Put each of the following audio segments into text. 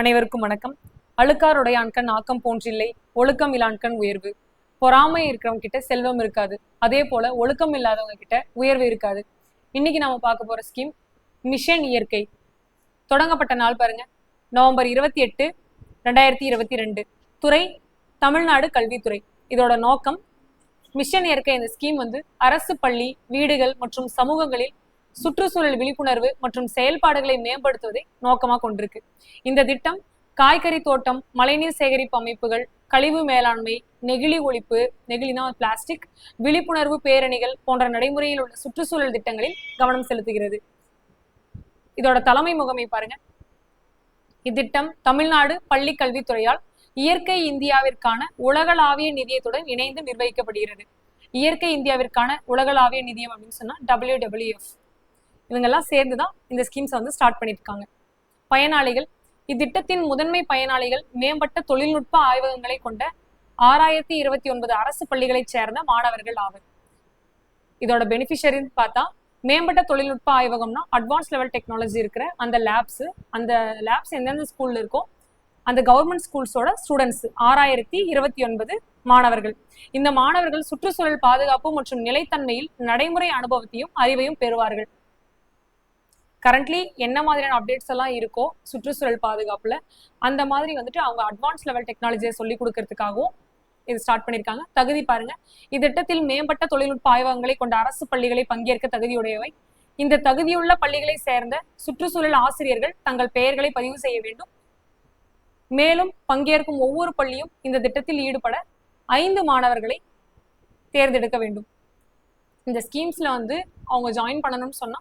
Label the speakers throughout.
Speaker 1: அனைவருக்கும் வணக்கம். அழுக்காருடையான்கண் ஆக்கம் போன்றில்லை, ஒழுக்கம் இலான்கண் உயர்வு. பொறாமை இருக்கிறவங்க கிட்ட செல்வம் இருக்காது, அதே போல ஒழுக்கம் இல்லாதவங்க கிட்ட உயர்வு இருக்காது. இன்னைக்கு நாம பார்க்க போற ஸ்கீம் மிஷன் இயற்கை. தொடங்கப்பட்ட நாள் பாருங்க, நவம்பர் 28, 2022. துறை தமிழ்நாடு கல்வித்துறை. இதோட நோக்கம் மிஷன் இயற்கை. இந்த ஸ்கீம் அரசு பள்ளி, வீடுகள் மற்றும் சமூகங்களில் சுற்றுச்சூழல் விழிப்புணர்வு மற்றும் செயல்பாடுகளை மேம்படுத்துவதை நோக்கமாக கொண்டிருக்கு. இந்த திட்டம் காய்கறி தோட்டம், மழைநீர் சேகரிப்பு அமைப்புகள், கழிவு மேலாண்மை, நெகிழி ஒழிப்பு, நெகிழினா பிளாஸ்டிக், விழிப்புணர்வு பேரணிகள் போன்ற நடைமுறையில் உள்ள சுற்றுச்சூழல் திட்டங்களில் கவனம் செலுத்துகிறது. இதோட தலைமை முகமை பாருங்க. இத்திட்டம் தமிழ்நாடு பள்ளி கல்வித்துறையால் இயற்கை இந்தியாவிற்கான உலகளாவிய நிதியத்துடன் இணைந்து நிர்வகிக்கப்படுகிறது. இயற்கை இந்தியாவிற்கான உலகளாவிய நிதியம் அப்படின்னு சொன்னா WWF. இவங்கெல்லாம் சேர்ந்துதான் இந்த ஸ்கீம்ஸ் ஸ்டார்ட் பண்ணியிருக்காங்க. பயனாளிகள். இத்திட்டத்தின் முதன்மை பயனாளிகள் மேம்பட்ட தொழில்நுட்ப ஆய்வகங்களை கொண்ட 6029 அரசு பள்ளிகளை சேர்ந்த மாணவர்கள் ஆவர். இதோட பெனிஃபிஷரின்னு பார்த்தா, மேம்பட்ட தொழில்நுட்ப ஆய்வகம்னா அட்வான்ஸ் லெவல் டெக்னாலஜி இருக்கிற அந்த லேப்ஸ் எந்தெந்த ஸ்கூல்ல இருக்கோ அந்த கவர்மெண்ட் ஸ்கூல்ஸோட ஸ்டூடெண்ட்ஸ் 6029 மாணவர்கள். இந்த மாணவர்கள் சுற்றுச்சூழல் பாதுகாப்பு மற்றும் நிலைத்தன்மையில் நடைமுறை அனுபவத்தையும் அறிவையும் பெறுவார்கள். கரண்ட்லி என்ன மாதிரியான அப்டேட்ஸ் எல்லாம் இருக்கோ சுற்றுச்சூழல் பாதுகாப்புல, அந்த மாதிரி அவங்க அட்வான்ஸ் லெவல் டெக்னாலஜியை சொல்லி கொடுக்கறதுக்காகவும் இது ஸ்டார்ட் பண்ணியிருக்காங்க. தகுதி பாருங்க. இத்திட்டத்தில் மேம்பட்ட தொழில்நுட்ப ஆய்வகங்களை கொண்ட அரசு பள்ளிகளை பங்கேற்க தகுதியுடையவை. இந்த தகுதியுள்ள பள்ளிகளை சேர்ந்த சுற்றுச்சூழல் ஆசிரியர்கள் தங்கள் பெயர்களை பதிவு செய்ய வேண்டும். மேலும் பங்கேற்கும் ஒவ்வொரு பள்ளியும் இந்த திட்டத்தில் ஈடுபட 5 மாணவர்களை தேர்ந்தெடுக்க வேண்டும். இந்த ஸ்கீம்ஸ்ல அவங்க ஜாயின் பண்ணணும்னு சொன்னா,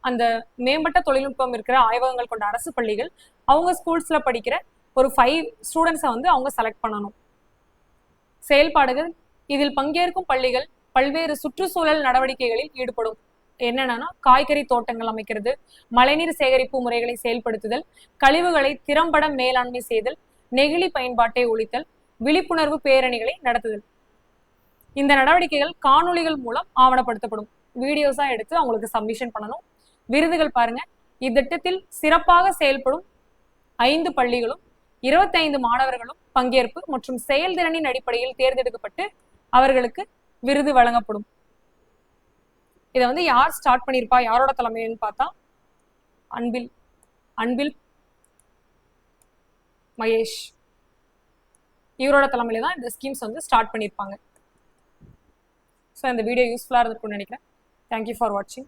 Speaker 1: அந்த மேம்பட்ட தொழில்நுட்பம் இருக்கிற ஆய்வகங்கள் கொண்ட அரசு பள்ளிகள் அவங்க ஸ்கூல்ஸ்ல படிக்கிற ஒரு 5 ஸ்டூடெண்ட்ஸை அவங்க செலக்ட் பண்ணணும். செயல்பாடுகள். இதில் பங்கேற்கும் பள்ளிகள் பல்வேறு சுற்றுச்சூழல் நடவடிக்கைகளில் ஈடுபடும். என்னன்னா, காய்கறி தோட்டங்கள் அமைக்கிறது, மழைநீர் சேகரிப்பு முறைகளை செயல்படுத்துதல், கழிவுகளை திறம்பட மேலாண்மை செய்தல், நெகிழி பயன்பாட்டை ஒழித்தல், விழிப்புணர்வு பேரணிகளை நடத்துதல். இந்த நடவடிக்கைகள் காணொளிகள் மூலம் ஆவணப்படுத்தப்படும். வீடியோஸா எடுத்து அவங்களுக்கு சப்மிஷன் பண்ணணும். விருதுகள் பாருங்க. இத்திட்டத்தில் சிறப்பாக செயல்படும் 5 பள்ளிகளும் 25 மாணவர்களும் பங்கேற்பு மற்றும் செயல்திறனின் அடிப்படையில் தேர்ந்தெடுக்கப்பட்டு அவர்களுக்கு விருது வழங்கப்படும். இதை யார் ஸ்டார்ட் பண்ணியிருப்பா, யாரோட தலைமைன்னு பார்த்தா அன்பில் மகேஷ் இவரோட தலைமையில தான் இந்த ஸ்கீம்ஸ் ஸ்டார்ட் பண்ணியிருப்பாங்க. ஸோ இந்த வீடியோ யூஸ்ஃபுல்லாக இருந்திருக்கும்னு நினைக்கிறேன். தேங்க்யூ ஃபார் வாட்சிங்.